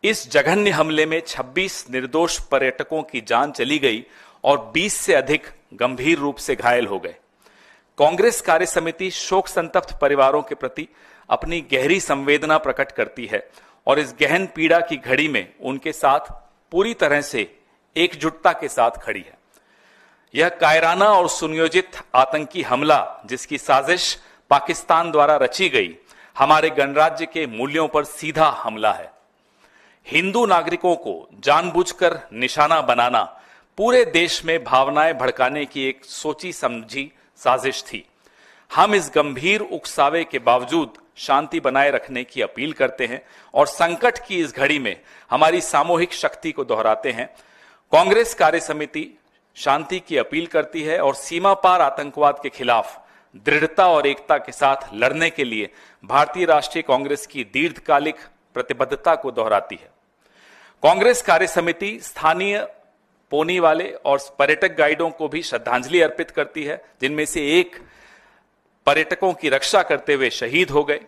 इस जघन्य हमले में 26 निर्दोष पर्यटकों की जान चली गई और 20 से अधिक गंभीर रूप से घायल हो गए। कांग्रेस कार्य समिति शोक संतप्त परिवारों के प्रति अपनी गहरी संवेदना प्रकट करती है और इस गहन पीड़ा की घड़ी में उनके साथ पूरी तरह से एकजुटता के साथ खड़ी है। यह कायराना और सुनियोजित आतंकी हमला, जिसकी साजिश पाकिस्तान द्वारा रची गई, हमारे गणराज्य के मूल्यों पर सीधा हमला है। हिंदू नागरिकों को जानबूझकर निशाना बनाना पूरे देश में भावनाएं भड़काने की एक सोची समझी साजिश थी। हम इस गंभीर उकसावे के बावजूद शांति बनाए रखने की अपील करते हैं और संकट की इस घड़ी में हमारी सामूहिक शक्ति को दोहराते हैं। कांग्रेस कार्य समिति शांति की अपील करती है और सीमा पार आतंकवाद के खिलाफ दृढ़ता और एकता के साथ लड़ने के लिए भारतीय राष्ट्रीय कांग्रेस की दीर्घकालिक प्रतिबद्धता को दोहराती है। कांग्रेस कार्य समिति स्थानीय पोनी वाले और पर्यटक गाइडों को भी श्रद्धांजलि अर्पित करती है, जिनमें से एक पर्यटकों की रक्षा करते हुए शहीद हो गए।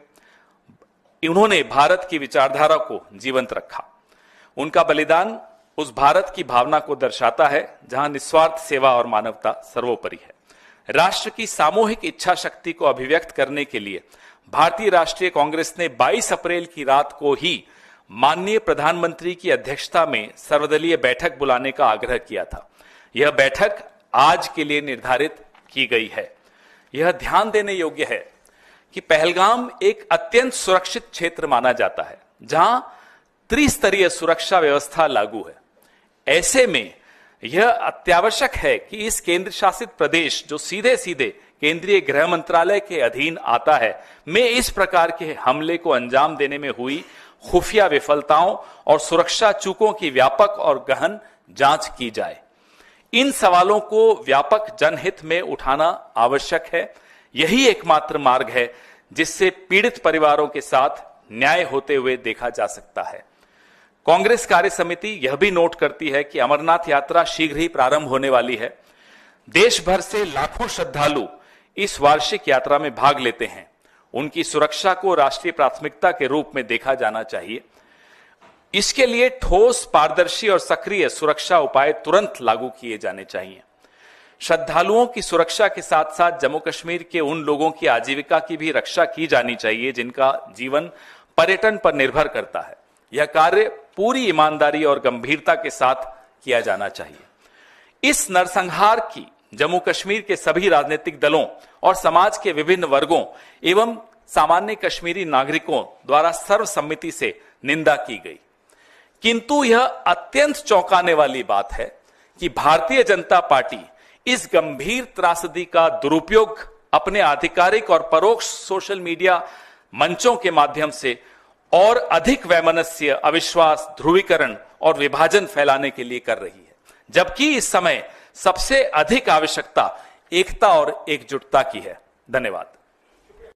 उन्होंने भारत की विचारधारा को जीवंत रखा। उनका बलिदान उस भारत की भावना को दर्शाता है जहां निस्वार्थ सेवा और मानवता सर्वोपरि है। राष्ट्र की सामूहिक इच्छा शक्ति को अभिव्यक्त करने के लिए भारतीय राष्ट्रीय कांग्रेस ने 22 अप्रैल की रात को ही माननीय प्रधानमंत्री की अध्यक्षता में सर्वदलीय बैठक बुलाने का आग्रह किया था। यह बैठक आज के लिए निर्धारित की गई है। यह ध्यान देने योग्य है कि पहलगाम एक अत्यंत सुरक्षित क्षेत्र माना जाता है, जहां त्रिस्तरीय सुरक्षा व्यवस्था लागू है। ऐसे में यह अत्यावश्यक है कि इस केंद्र शासित प्रदेश, जो सीधे सीधे केंद्रीय गृह मंत्रालय के अधीन आता है, में इस प्रकार के हमले को अंजाम देने में हुई खुफिया विफलताओं और सुरक्षा चूकों की व्यापक और गहन जांच की जाए। इन सवालों को व्यापक जनहित में उठाना आवश्यक है। यही एकमात्र मार्ग है जिससे पीड़ित परिवारों के साथ न्याय होते हुए देखा जा सकता है। कांग्रेस कार्य समिति यह भी नोट करती है कि अमरनाथ यात्रा शीघ्र ही प्रारंभ होने वाली है। देश भर से लाखों श्रद्धालु इस वार्षिक यात्रा में भाग लेते हैं। उनकी सुरक्षा को राष्ट्रीय प्राथमिकता के रूप में देखा जाना चाहिए। इसके लिए ठोस, पारदर्शी और सक्रिय सुरक्षा उपाय तुरंत लागू किए जाने चाहिए। श्रद्धालुओं की सुरक्षा के साथ साथ जम्मू कश्मीर के उन लोगों की आजीविका की भी रक्षा की जानी चाहिए जिनका जीवन पर्यटन पर निर्भर करता है। यह कार्य पूरी ईमानदारी और गंभीरता के साथ किया जाना चाहिए। इस नरसंहार की जम्मू कश्मीर के सभी राजनीतिक दलों और समाज के विभिन्न वर्गों एवं सामान्य कश्मीरी नागरिकों द्वारा सर्वसम्मति से निंदा की गई। किंतु यह अत्यंत चौंकाने वाली बात है कि भारतीय जनता पार्टी इस गंभीर त्रासदी का दुरुपयोग अपने आधिकारिक और परोक्ष सोशल मीडिया मंचों के माध्यम से और अधिक वैमनस्य, अविश्वास, ध्रुवीकरण और विभाजन फैलाने के लिए कर रही है, जबकि इस समय सबसे अधिक आवश्यकता एकता और एकजुटता की है। धन्यवाद।